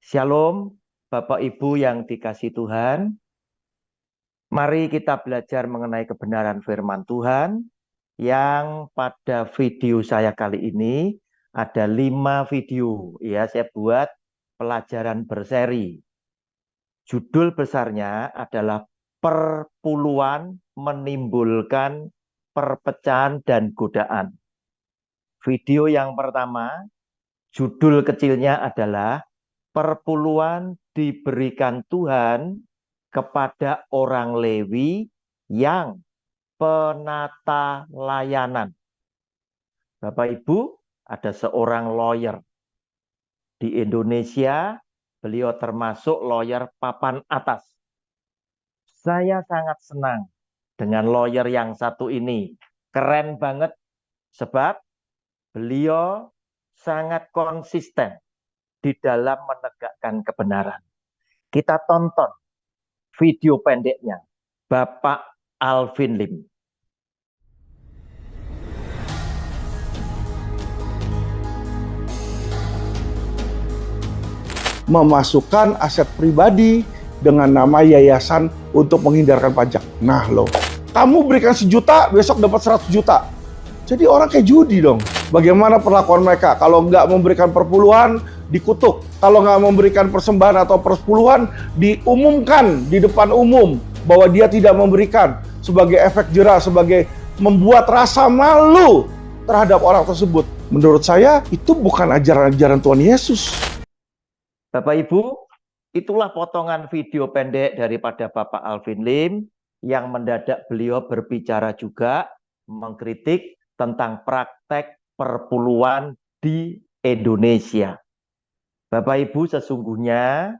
Shalom, Bapak Ibu yang dikasih Tuhan. Mari kita belajar mengenai kebenaran firman Tuhan yang pada video saya kali ini ada 5 video. Ya, saya buat pelajaran berseri. Judul besarnya adalah perpuluhan menimbulkan perpecahan dan godaan. Video yang pertama, judul kecilnya adalah perpuluhan diberikan Tuhan kepada orang Lewi yang penata layanan. Bapak Ibu, ada seorang lawyer di Indonesia, beliau termasuk lawyer papan atas. Saya sangat senang dengan lawyer yang satu ini. Keren banget sebab beliau sangat konsisten di dalam menegakkan kebenaran. Kita tonton video pendeknya, Bapak Alvin Lim. Memasukkan aset pribadi dengan nama yayasan untuk menghindarkan pajak. Nah loh, kamu berikan 1 juta, besok dapat 100 juta. Jadi orang kayak judi dong. Bagaimana perlakuan mereka? Kalau nggak memberikan perpuluhan, dikutuk. Kalau nggak memberikan persembahan atau persepuluhan, diumumkan di depan umum bahwa dia tidak memberikan, sebagai efek jerah, sebagai membuat rasa malu terhadap orang tersebut. Menurut saya, itu bukan ajaran-ajaran Tuhan Yesus. Bapak Ibu, itulah potongan video pendek daripada Bapak Alvin Lim yang mendadak beliau berbicara juga mengkritik tentang praktek perpuluhan di Indonesia. Bapak Ibu, sesungguhnya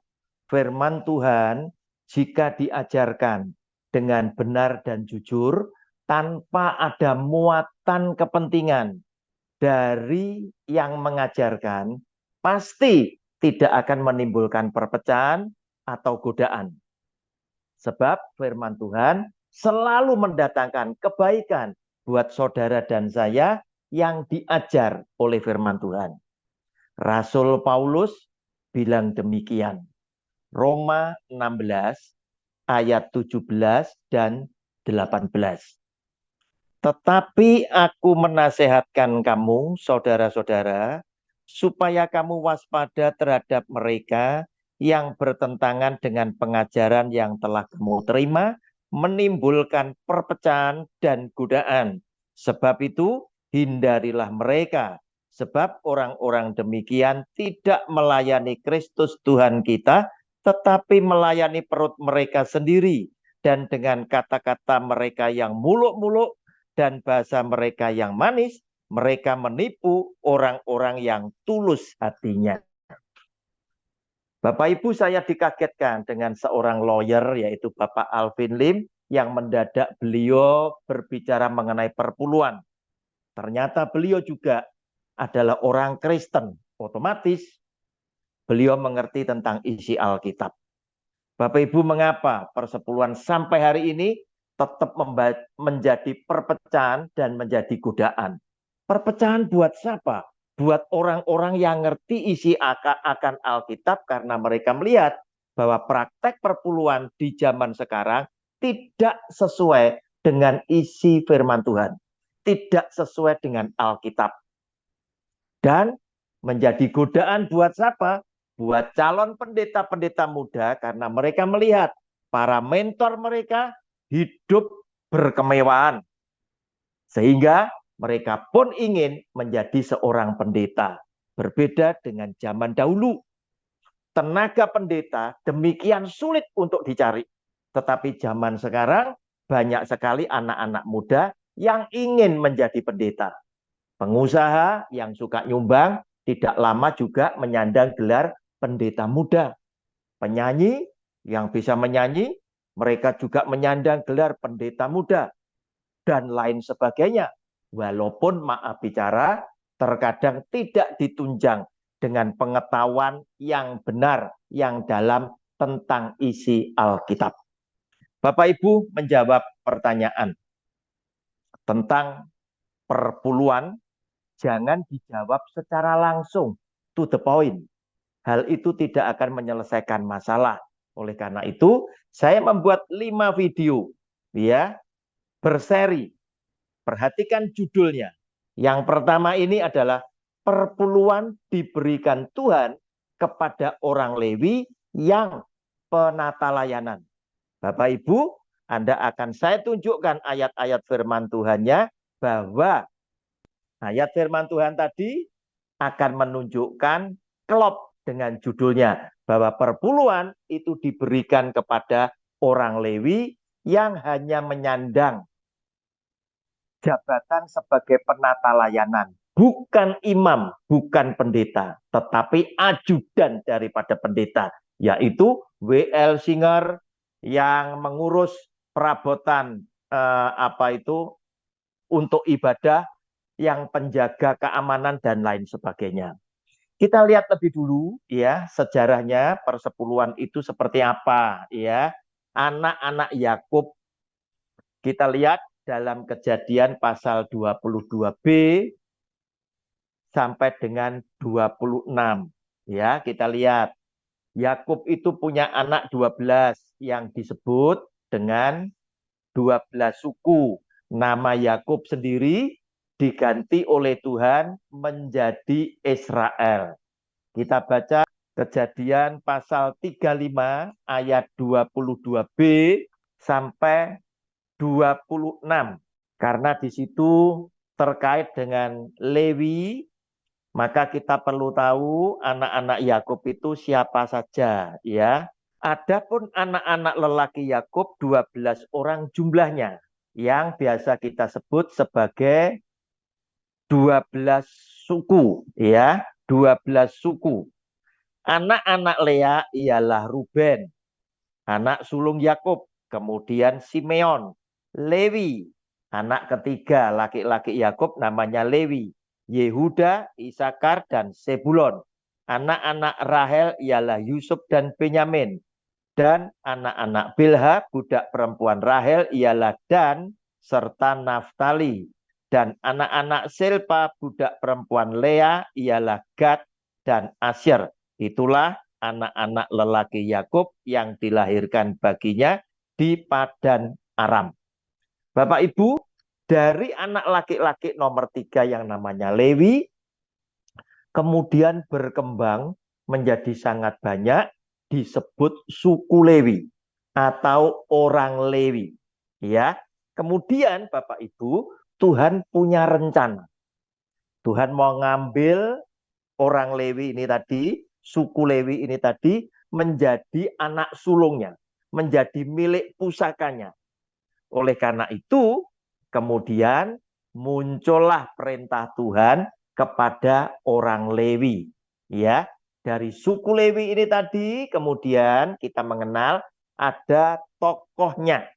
firman Tuhan jika diajarkan dengan benar dan jujur tanpa ada muatan kepentingan dari yang mengajarkan, pasti tidak akan menimbulkan perpecahan atau godaan. Sebab firman Tuhan selalu mendatangkan kebaikan buat saudara dan saya yang diajar oleh firman Tuhan. Rasul Paulus bilang demikian. Roma 16 ayat 17 dan 18. Tetapi aku menasehatkan kamu, saudara-saudara, supaya kamu waspada terhadap mereka yang bertentangan dengan pengajaran yang telah kamu terima, menimbulkan perpecahan dan godaan. Sebab itu, hindarilah mereka. Sebab orang-orang demikian tidak melayani Kristus Tuhan kita, tetapi melayani perut mereka sendiri. Dan dengan kata-kata mereka yang muluk-muluk, dan bahasa mereka yang manis, mereka menipu orang-orang yang tulus hatinya. Bapak Ibu, saya dikagetkan dengan seorang lawyer yaitu Bapak Alvin Lim yang mendadak beliau berbicara mengenai perpuluhan. Ternyata beliau juga adalah orang Kristen. Otomatis beliau mengerti tentang isi Alkitab. Bapak Ibu, mengapa persepuluhan sampai hari ini tetap menjadi perpecahan dan menjadi godaan? Perpecahan buat siapa? Buat orang-orang yang ngerti isi akan Alkitab karena mereka melihat bahwa praktek perpuluhan di zaman sekarang tidak sesuai dengan isi firman Tuhan. Tidak sesuai dengan Alkitab. Dan menjadi godaan buat siapa? Buat calon pendeta-pendeta muda karena mereka melihat para mentor mereka hidup berkemewahan. Sehingga mereka pun ingin menjadi seorang pendeta. Berbeda dengan zaman dahulu. Tenaga pendeta demikian sulit untuk dicari. Tetapi zaman sekarang banyak sekali anak-anak muda yang ingin menjadi pendeta. Pengusaha yang suka nyumbang tidak lama juga menyandang gelar pendeta muda. Penyanyi yang bisa menyanyi, mereka juga menyandang gelar pendeta muda. Dan lain sebagainya. Walaupun maaf bicara, terkadang tidak ditunjang dengan pengetahuan yang benar, yang dalam tentang isi Alkitab. Bapak Ibu menjawab pertanyaan tentang perpuluhan, jangan dijawab secara langsung, to the point. hal itu tidak akan menyelesaikan masalah. Oleh karena itu, saya membuat 5 video ya, berseri. Perhatikan judulnya. Yang pertama ini adalah perpuluhan diberikan Tuhan kepada orang Lewi yang penata layanan. Bapak Ibu, Anda akan saya tunjukkan ayat-ayat firman Tuhannya, bahwa ayat firman Tuhan tadi akan menunjukkan klop dengan judulnya, bahwa perpuluhan itu diberikan kepada orang Lewi yang hanya menyandang jabatan sebagai penata layanan, bukan imam, bukan pendeta, tetapi ajudan daripada pendeta, yaitu WL Singer yang mengurus perabotan untuk ibadah, yang penjaga keamanan dan lain sebagainya. Kita lihat lebih dulu ya, sejarahnya persepuluhan itu seperti apa ya. Anak-anak Yakub, kita lihat dalam Kejadian pasal 22b sampai dengan 26 ya. Kita lihat Yakub itu punya anak 12 yang disebut dengan 12 suku. Nama Yakub sendiri diganti oleh Tuhan menjadi Israel. Kita baca Kejadian pasal 35 ayat 22b sampai 26. Karena di situ terkait dengan Lewi, maka kita perlu tahu anak-anak Yakub itu siapa saja ya. Adapun anak-anak lelaki Yakub 12 orang jumlahnya, yang biasa kita sebut sebagai 12 suku ya, 12 suku. Anak-anak Lea ialah Ruben, anak sulung Yakub, kemudian Simeon, Lewi, anak ketiga laki-laki Yakub namanya Lewi, Yehuda, Isakar, dan Sebulon. Anak-anak Rahel ialah Yusuf dan Benyamin. Dan anak-anak Bilha, budak perempuan Rahel, ialah Dan serta Naftali. Dan anak-anak Silpa, budak perempuan Lea, ialah Gad dan Asyir. Itulah anak-anak lelaki Yakub yang dilahirkan baginya di Padan Aram. Bapak Ibu, dari anak laki-laki nomor 3 yang namanya Lewi, kemudian berkembang menjadi sangat banyak, disebut suku Lewi atau orang Lewi. Ya, kemudian Bapak Ibu, Tuhan punya rencana. Tuhan mau ngambil orang Lewi ini tadi, suku Lewi ini tadi, menjadi anak sulungnya, menjadi milik pusakanya. Oleh karena itu, kemudian muncullah perintah Tuhan kepada orang Lewi. Ya, dari suku Lewi ini tadi, kemudian kita mengenal ada tokohnya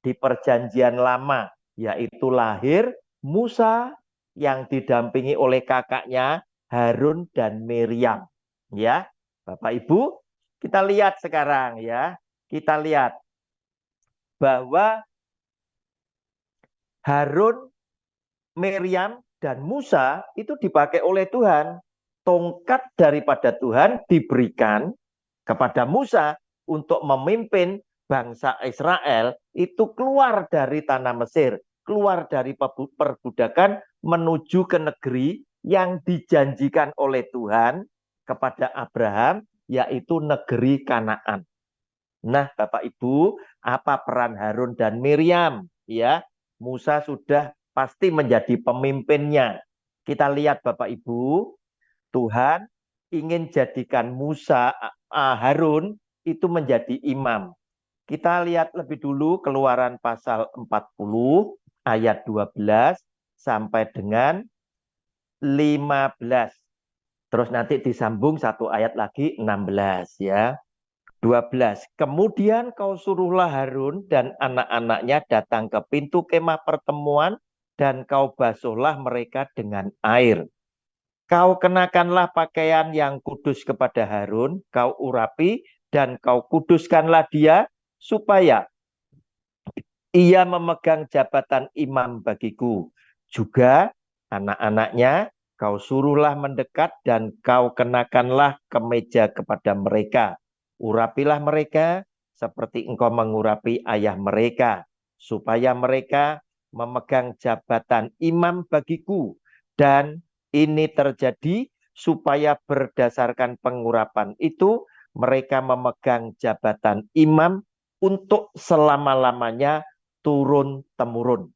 di Perjanjian Lama, yaitu lahir Musa yang didampingi oleh kakaknya Harun dan Miriam. Ya, Bapak Ibu, kita lihat sekarang ya. Kita lihat bahwa Harun, Miriam, dan Musa itu dipakai oleh Tuhan. Tongkat daripada Tuhan diberikan kepada Musa untuk memimpin bangsa Israel itu keluar dari tanah Mesir, keluar dari perbudakan menuju ke negeri yang dijanjikan oleh Tuhan kepada Abraham, yaitu negeri Kanaan. Nah, Bapak Ibu, apa peran Harun dan Miriam? Ya, Musa sudah pasti menjadi pemimpinnya. Kita lihat Bapak Ibu, Tuhan ingin jadikan Musa, Harun itu menjadi imam. Kita lihat lebih dulu Keluaran pasal 40 ayat 12 sampai dengan 15. Terus nanti disambung satu ayat lagi 16 ya. 12. Kemudian kau suruhlah Harun dan anak-anaknya datang ke pintu kemah pertemuan dan kau basuhlah mereka dengan air. Kau kenakanlah pakaian yang kudus kepada Harun, kau urapi dan kau kuduskanlah dia supaya ia memegang jabatan imam bagiku. Juga anak-anaknya Kau suruhlah mendekat dan kau kenakanlah kemeja kepada mereka. Urapilah mereka seperti engkau mengurapi ayah mereka, supaya mereka memegang jabatan imam bagiku. Dan ini terjadi supaya berdasarkan pengurapan itu mereka memegang jabatan imam untuk selama-lamanya turun-temurun.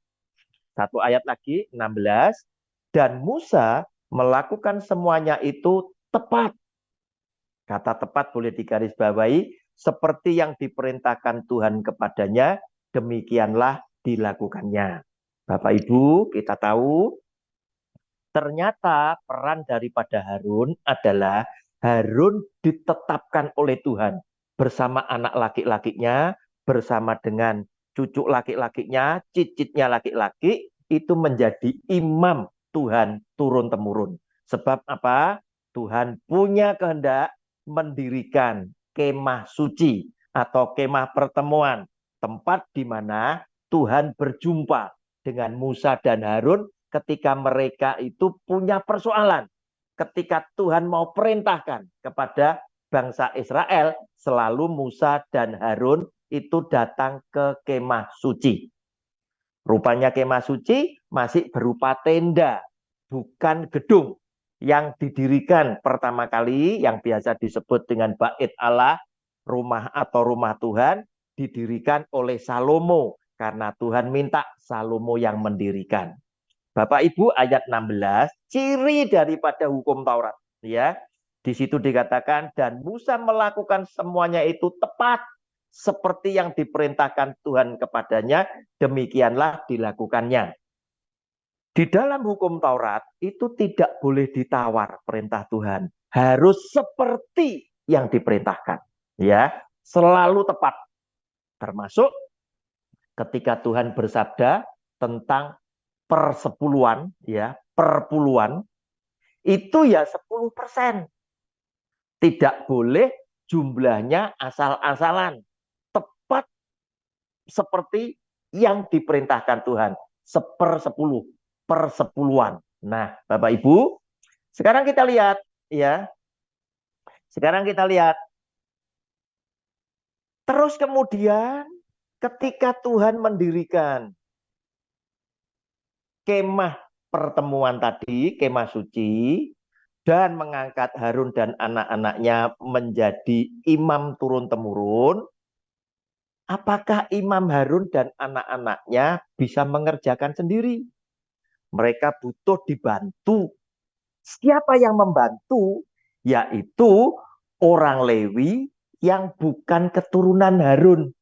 Satu ayat lagi, 16. Dan Musa melakukan semuanya itu tepat. Kata tepat boleh digarisbawahi, seperti yang diperintahkan Tuhan kepadanya, demikianlah dilakukannya. Bapak Ibu, kita tahu ternyata peran daripada Harun adalah Harun ditetapkan oleh Tuhan bersama anak laki-lakinya, bersama dengan cucu laki-lakinya, cicitnya laki-laki, itu menjadi imam Tuhan turun-temurun. Sebab apa? Tuhan punya kehendak mendirikan kemah suci atau kemah pertemuan, tempat di mana Tuhan berjumpa dengan Musa dan Harun ketika mereka itu punya persoalan. Ketika Tuhan mau perintahkan kepada bangsa Israel, selalu Musa dan Harun itu datang ke kemah suci. Rupanya kemah suci masih berupa tenda, bukan gedung yang didirikan pertama kali yang biasa disebut dengan Bait Allah, rumah atau rumah Tuhan, didirikan oleh Salomo karena Tuhan minta Salomo yang mendirikan. Bapak Ibu, ayat 16, ciri daripada hukum Taurat, ya. Di situ dikatakan dan Musa melakukan semuanya itu tepat seperti yang diperintahkan Tuhan kepadanya, demikianlah dilakukannya. Di dalam hukum Taurat itu tidak boleh ditawar perintah Tuhan, harus seperti yang diperintahkan, ya, selalu tepat. Termasuk ketika Tuhan bersabda tentang persepuluhan, ya, perpuluhan, itu ya 10%. Tidak boleh jumlahnya asal-asalan. Tepat seperti yang diperintahkan Tuhan. 1/10, persepuluhan. Nah, Bapak Ibu, sekarang kita lihat, ya. Sekarang kita lihat. Terus kemudian ketika Tuhan mendirikan kemah pertemuan tadi, kemah suci, dan mengangkat Harun dan anak-anaknya menjadi imam turun-temurun, apakah Imam Harun dan anak-anaknya bisa mengerjakan sendiri? Mereka butuh dibantu. Siapa yang membantu? Yaitu orang Lewi yang bukan keturunan Harun.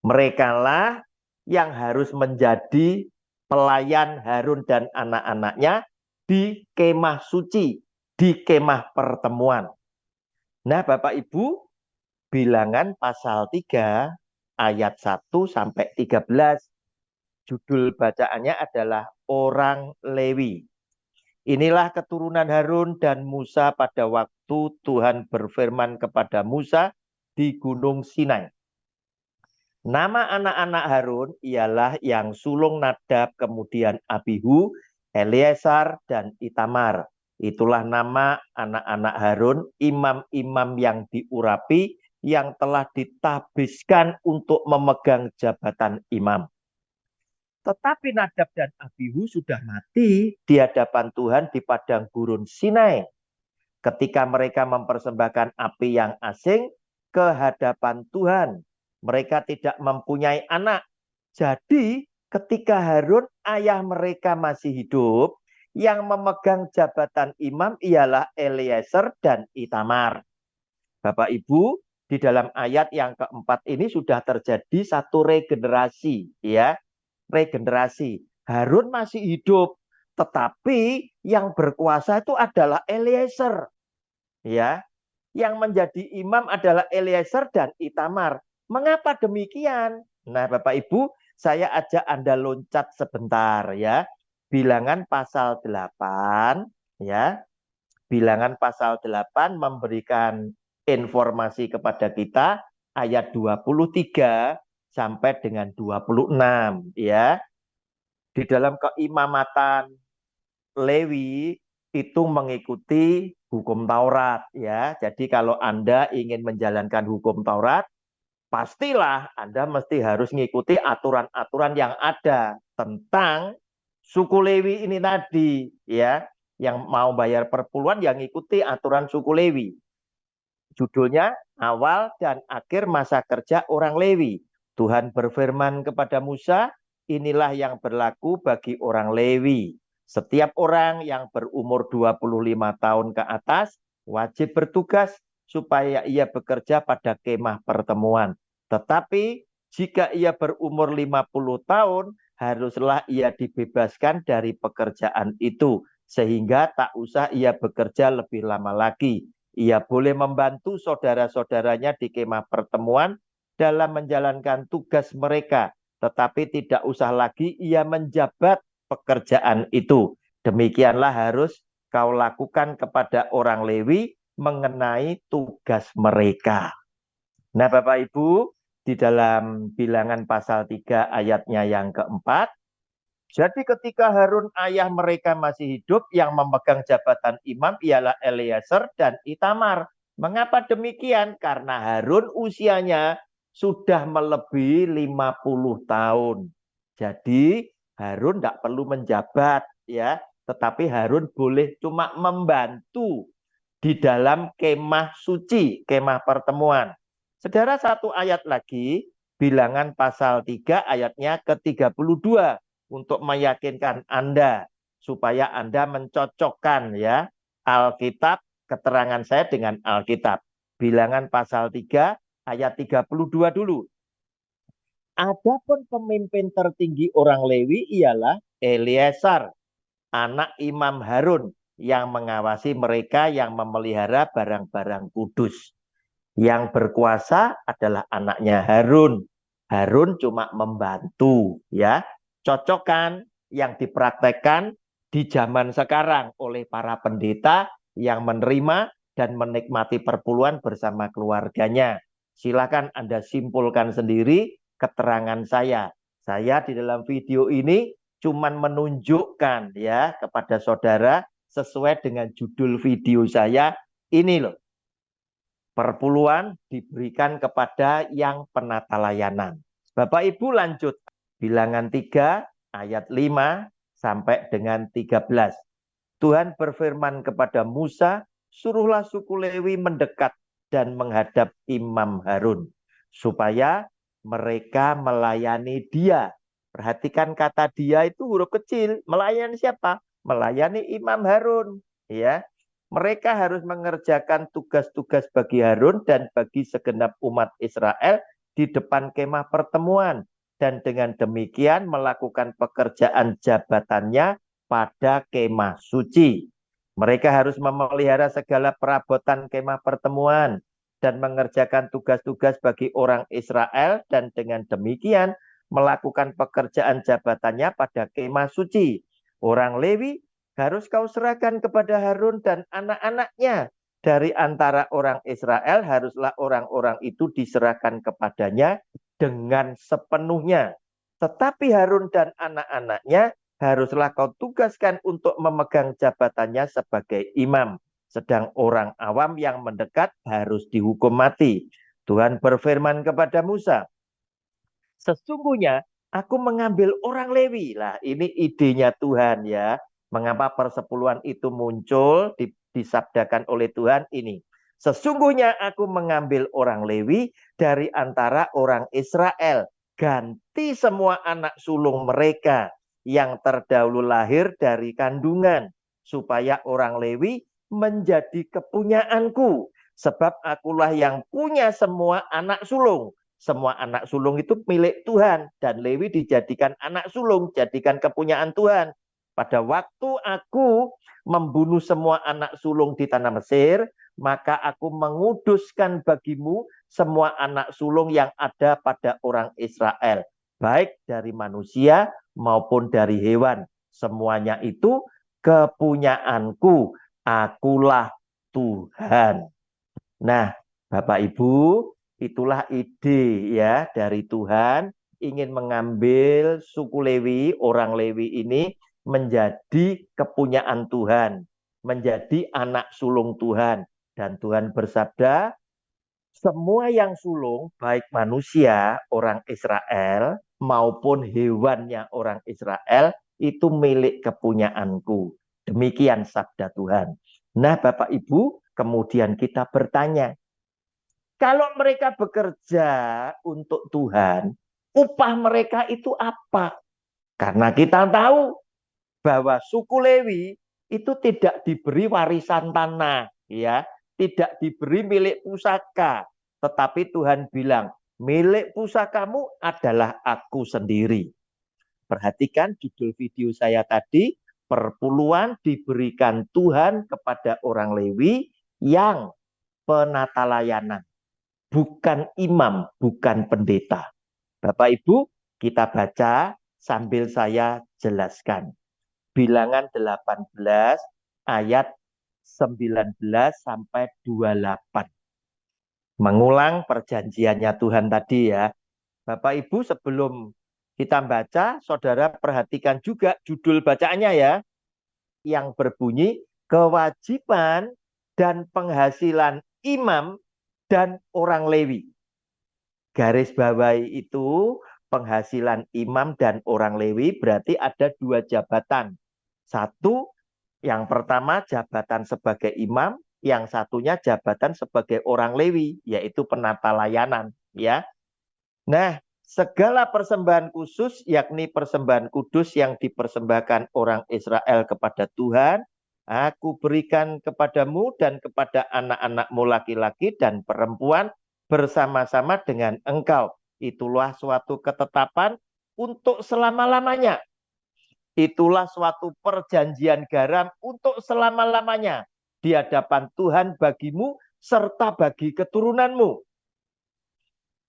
Merekalah yang harus menjadi pelayan Harun dan anak-anaknya di kemah suci, di kemah pertemuan. Nah, Bapak Ibu, Bilangan pasal 3 ayat 1 sampai 13. Judul bacaannya adalah orang Lewi. Inilah keturunan Harun dan Musa pada waktu Tuhan berfirman kepada Musa di Gunung Sinai. Nama anak-anak Harun ialah yang sulung Nadab, kemudian Abihu, Eleazar, dan Itamar. Itulah nama anak-anak Harun, imam-imam yang diurapi, yang telah ditabiskan untuk memegang jabatan imam. Tetapi Nadab dan Abihu sudah mati di hadapan Tuhan di padang gurun Sinai. Ketika mereka mempersembahkan api yang asing ke hadapan Tuhan, mereka tidak mempunyai anak. Jadi ketika Harun ayah mereka masih hidup, yang memegang jabatan imam ialah Eleazar dan Itamar. Bapak Ibu, di dalam ayat yang keempat ini sudah terjadi satu regenerasi, ya. Regenerasi. Harun masih hidup, tetapi yang berkuasa itu adalah Eleazar. Ya, yang menjadi imam adalah Eleazar dan Itamar. Mengapa demikian? Nah, Bapak Ibu, saya ajak Anda loncat sebentar, ya. Bilangan pasal 8, ya. Bilangan pasal 8 memberikan informasi kepada kita ayat 23 sampai dengan 26, ya. Di dalam keimamatan Lewi itu mengikuti hukum Taurat ya. Jadi kalau Anda ingin menjalankan hukum Taurat, pastilah Anda mesti harus mengikuti aturan-aturan yang ada tentang suku Lewi ini tadi ya. Yang mau bayar perpuluhan yang ikuti aturan suku Lewi. Judulnya awal dan akhir masa kerja orang Lewi. Tuhan berfirman kepada Musa, inilah yang berlaku bagi orang Lewi. Setiap orang yang berumur 25 tahun ke atas wajib bertugas supaya ia bekerja pada kemah pertemuan. Tetapi jika ia berumur 50 tahun, haruslah ia dibebaskan dari pekerjaan itu, sehingga tak usah ia bekerja lebih lama lagi. Ia boleh membantu saudara-saudaranya di kemah pertemuan dalam menjalankan tugas mereka, tetapi tidak usah lagi ia menjabat pekerjaan itu. Demikianlah harus kau lakukan kepada orang Lewi mengenai tugas mereka. Nah, Bapak Ibu, di dalam Bilangan pasal 3 ayatnya yang keempat, jadi ketika Harun ayah mereka masih hidup, yang memegang jabatan imam ialah Eliezer dan Itamar. Mengapa demikian? Karena Harun usianya sudah melebihi 50 tahun. Jadi Harun tidak perlu menjabat ya, tetapi Harun boleh cuma membantu di dalam kemah suci, kemah pertemuan. Saudara, satu ayat lagi, Bilangan pasal 3 ayatnya ke-32 untuk meyakinkan Anda supaya Anda mencocokkan ya Alkitab, keterangan saya dengan Alkitab. Bilangan pasal 3 ayat 32 dulu. Adapun pemimpin tertinggi orang Lewi ialah Eleazar, anak Imam Harun, yang mengawasi mereka yang memelihara barang-barang kudus. Yang berkuasa adalah anaknya Harun. Harun cuma membantu ya. Cocokkan yang dipraktekkan di zaman sekarang oleh para pendeta yang menerima dan menikmati perpuluhan bersama keluarganya. Silakan Anda simpulkan sendiri keterangan saya. Saya di dalam video ini cuma menunjukkan ya kepada saudara sesuai dengan judul video saya ini loh. Perpuluhan diberikan kepada yang penata layanan. Bapak Ibu lanjut. Bilangan 3 ayat 5 sampai dengan 13. Tuhan berfirman kepada Musa, suruhlah suku Lewi mendekat dan menghadap Imam Harun, supaya mereka melayani dia. Perhatikan kata dia itu huruf kecil. Melayani siapa? Melayani Imam Harun. Ya, mereka harus mengerjakan tugas-tugas bagi Harun dan bagi segenap umat Israel di depan kemah pertemuan. Dan dengan demikian melakukan pekerjaan jabatannya pada kemah suci. Mereka harus memelihara segala perabotan kemah pertemuan dan mengerjakan tugas-tugas bagi orang Israel, dan dengan demikian melakukan pekerjaan jabatannya pada kemah suci. Orang Lewi harus kau serahkan kepada Harun dan anak-anaknya. Dari antara orang Israel haruslah orang-orang itu diserahkan kepadanya dengan sepenuhnya. Tetapi Harun dan anak-anaknya haruslah kau tugaskan untuk memegang jabatannya sebagai imam. Sedang orang awam yang mendekat harus dihukum mati. Tuhan berfirman kepada Musa, sesungguhnya aku mengambil orang Lewi. Lah, ini idenya Tuhan ya. Mengapa persepuluhan itu muncul, disabdakan oleh Tuhan ini. Sesungguhnya aku mengambil orang Lewi dari antara orang Israel. Ganti semua anak sulung mereka yang terdahulu lahir dari kandungan. Supaya orang Lewi menjadi kepunyaanku. Sebab akulah yang punya semua anak sulung. Semua anak sulung itu milik Tuhan. Dan Lewi dijadikan anak sulung, jadikan kepunyaan Tuhan. Pada waktu aku membunuh semua anak sulung di tanah Mesir, maka aku menguduskan bagimu semua anak sulung yang ada pada orang Israel. Baik dari manusia maupun dari hewan. Semuanya itu kepunyaanku. Akulah Tuhan. Nah, Bapak Ibu, itulah ide ya dari Tuhan ingin mengambil suku Lewi, orang Lewi ini menjadi kepunyaan Tuhan, menjadi anak sulung Tuhan. Dan Tuhan bersabda, semua yang sulung, baik manusia, orang Israel, maupun hewannya orang Israel, itu milik kepunyaanku. Demikian sabda Tuhan. Nah, Bapak Ibu, kemudian kita bertanya, kalau mereka bekerja untuk Tuhan, upah mereka itu apa? Karena kita tahu bahwa suku Lewi itu tidak diberi warisan tanah, ya, tidak diberi milik pusaka, tetapi Tuhan bilang, milik pusakamu adalah aku sendiri. Perhatikan judul video saya tadi, perpuluhan diberikan Tuhan kepada orang Lewi yang penata layanan, bukan imam, bukan pendeta. Bapak Ibu, kita baca sambil saya jelaskan. Bilangan 18 ayat 19 sampai 28. Mengulang perjanjiannya Tuhan tadi ya. Bapak Ibu, sebelum kita baca, saudara perhatikan juga judul bacaannya ya. Yang berbunyi kewajiban dan penghasilan imam dan orang Lewi. Garis bawahi itu penghasilan imam dan orang Lewi berarti ada dua jabatan. Satu, yang pertama jabatan sebagai imam, yang satunya jabatan sebagai orang Lewi, yaitu penata layanan. Ya. Nah, segala persembahan khusus, yakni persembahan kudus yang dipersembahkan orang Israel kepada Tuhan, aku berikan kepadamu dan kepada anak-anakmu laki-laki dan perempuan bersama-sama dengan engkau. Itulah suatu ketetapan untuk selama-lamanya. Itulah suatu perjanjian garam untuk selama-lamanya di hadapan Tuhan bagimu serta bagi keturunanmu.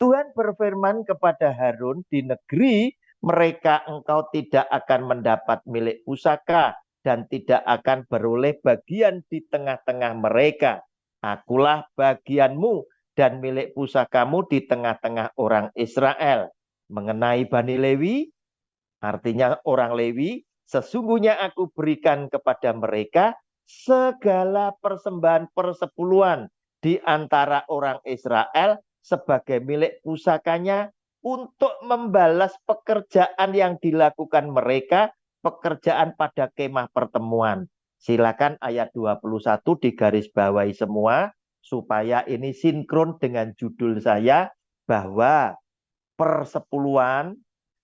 Tuhan berfirman kepada Harun, di negeri mereka engkau tidak akan mendapat milik pusaka dan tidak akan beroleh bagian di tengah-tengah mereka. Akulah bagianmu dan milik pusakamu di tengah-tengah orang Israel. Mengenai Bani Lewi, artinya orang Lewi, sesungguhnya aku berikan kepada mereka segala persembahan persepuluhan di antara orang Israel sebagai milik pusakanya untuk membalas pekerjaan yang dilakukan mereka, pekerjaan pada kemah pertemuan. Silakan ayat 21 digarisbawahi semua, supaya ini sinkron dengan judul saya, bahwa persepuluhan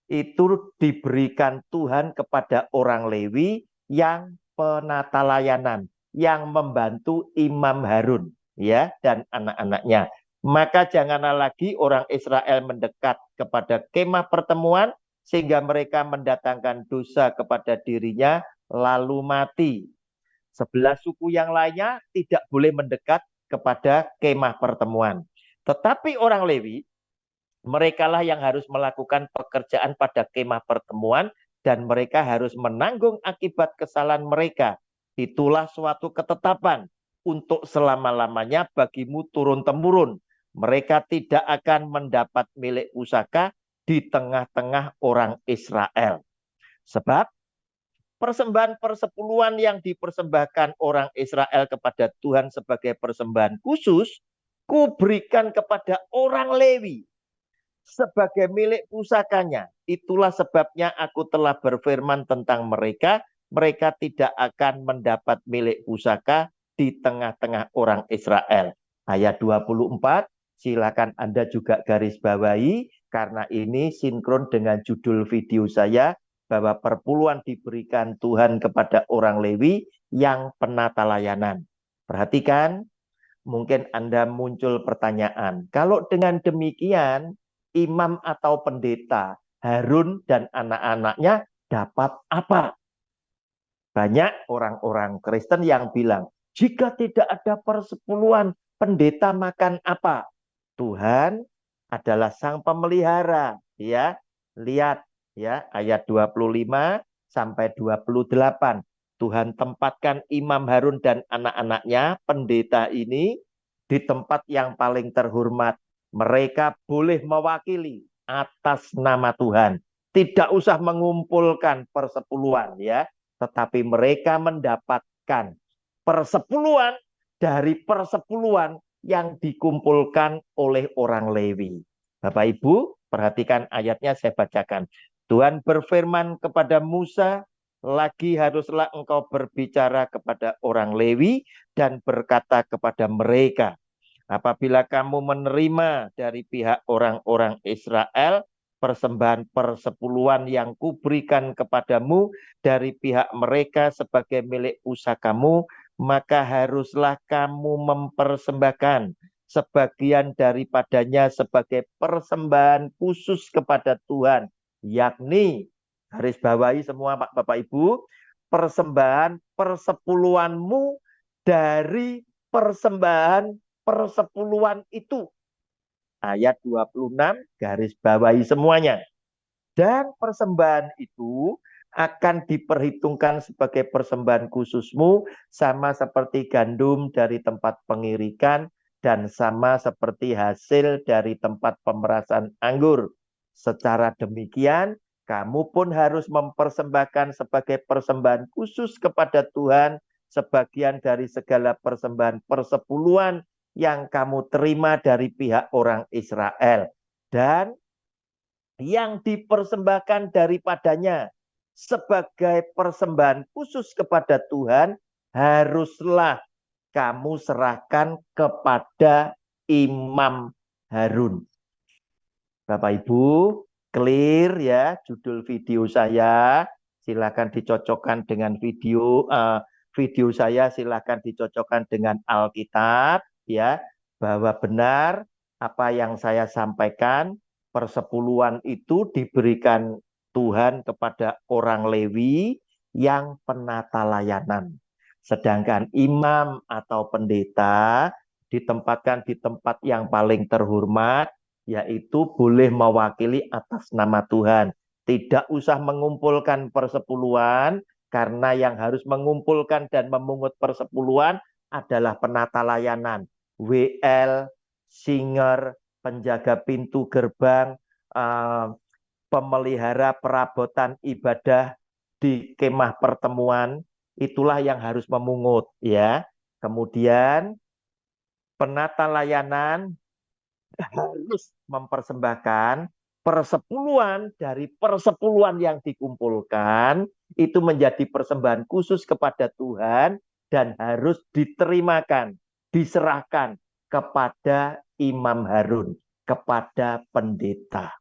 itu diberikan Tuhan kepada orang Lewi yang penata layanan, yang membantu Imam Harun ya dan anak-anaknya. Maka janganlah lagi orang Israel mendekat kepada kemah pertemuan sehingga mereka mendatangkan dosa kepada dirinya lalu mati. 11 suku yang lainnya tidak boleh mendekat kepada kemah pertemuan. Tetapi orang Lewi, merekalah yang harus melakukan pekerjaan pada kemah pertemuan dan mereka harus menanggung akibat kesalahan mereka. Itulah suatu ketetapan untuk selama-lamanya bagimu turun-temurun. Mereka tidak akan mendapat milik pusaka di tengah-tengah orang Israel. Sebab persembahan persepuluhan yang dipersembahkan orang Israel kepada Tuhan sebagai persembahan khusus, kuberikan kepada orang Lewi sebagai milik pusakanya. Itulah sebabnya aku telah berfirman tentang mereka, mereka tidak akan mendapat milik pusaka di tengah-tengah orang Israel. Ayat 24, silakan Anda juga garis bawahi, karena ini sinkron dengan judul video saya, bahwa perpuluhan diberikan Tuhan kepada orang Lewi yang penata layanan. Perhatikan, mungkin Anda muncul pertanyaan, kalau dengan demikian, imam atau pendeta, Harun dan anak-anaknya dapat apa? Banyak orang-orang Kristen yang bilang, jika tidak ada persepuluhan, pendeta makan apa? Tuhan adalah sang pemelihara, ya. Lihat ya, ayat 25 sampai 28. Tuhan tempatkan Imam Harun dan anak-anaknya, pendeta ini, di tempat yang paling terhormat. Mereka boleh mewakili atas nama Tuhan. Tidak usah mengumpulkan persepuluhan ya. tetapi mereka mendapatkan persepuluhan dari persepuluhan yang dikumpulkan oleh orang Lewi. Bapak Ibu, perhatikan ayatnya saya bacakan. Tuhan berfirman kepada Musa, lagi haruslah engkau berbicara kepada orang Lewi dan berkata kepada mereka, apabila kamu menerima dari pihak orang-orang Israel persembahan persepuluhan yang kuberikan kepadamu dari pihak mereka sebagai milik pusakamu, maka haruslah kamu mempersembahkan sebagian daripadanya sebagai persembahan khusus kepada Tuhan, yakni, garis bawahi semua Pak Bapak Ibu, persembahan persepuluhanmu dari persembahan persepuluhan itu. Ayat 26, garis bawahi semuanya. Dan persembahan itu akan diperhitungkan sebagai persembahan khususmu, sama seperti gandum dari tempat pengirikan dan sama seperti hasil dari tempat pemerasan anggur. Secara demikian, kamu pun harus mempersembahkan sebagai persembahan khusus kepada Tuhan sebagian dari segala persembahan persepuluhan yang kamu terima dari pihak orang Israel. Dan yang dipersembahkan daripadanya sebagai persembahan khusus kepada Tuhan, haruslah kamu serahkan kepada Imam Harun. Bapak Ibu, clear ya judul video saya. Silakan dicocokkan dengan video saya, silakan dicocokkan dengan Alkitab ya, bahwa benar apa yang saya sampaikan, persepuluhan itu diberikan Tuhan kepada orang Lewi yang penata layanan. Sedangkan imam atau pendeta ditempatkan di tempat yang paling terhormat, yaitu boleh mewakili atas nama Tuhan. Tidak usah mengumpulkan persepuluhan, karena yang harus mengumpulkan dan memungut persepuluhan adalah penata layanan. WL, singer, penjaga pintu gerbang, pemelihara perabotan ibadah di kemah pertemuan, itulah yang harus memungut ya. Kemudian penata layanan harus mempersembahkan persepuluhan dari persepuluhan yang dikumpulkan, itu menjadi persembahan khusus kepada Tuhan dan harus diterimakan, diserahkan kepada Imam Harun, kepada pendeta.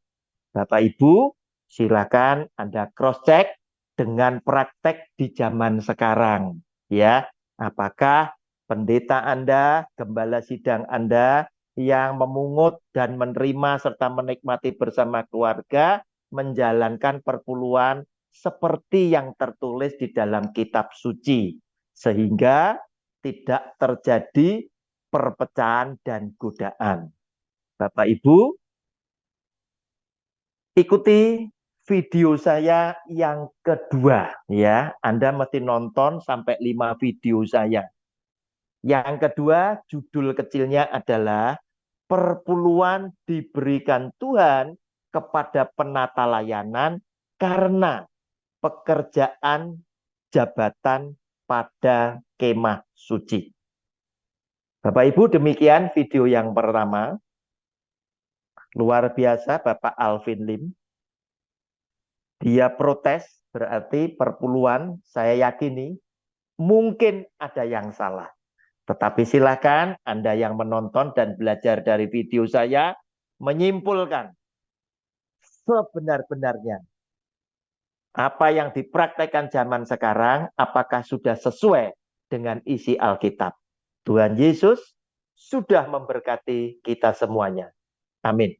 Bapak Ibu, silakan Anda cross check dengan praktek di zaman sekarang ya. Apakah pendeta Anda, gembala sidang Anda yang memungut dan menerima serta menikmati bersama keluarga menjalankan perpuluhan seperti yang tertulis di dalam kitab suci, sehingga tidak terjadi perpecahan dan godaan. Bapak Ibu, ikuti video saya yang kedua ya. Anda mesti nonton sampai 5 video saya. Yang kedua, judul kecilnya adalah perpuluhan diberikan Tuhan kepada penata layanan karena pekerjaan jabatan pada kemah suci. Bapak Ibu, demikian video yang pertama. Luar biasa Bapak Alvin Lim. Dia protes, berarti perpuluhan saya yakini mungkin ada yang salah. Tetapi silakan Anda yang menonton dan belajar dari video saya menyimpulkan sebenar-benarnya apa yang dipraktekkan zaman sekarang, apakah sudah sesuai dengan isi Alkitab. Tuhan Yesus sudah memberkati kita semuanya. Amin.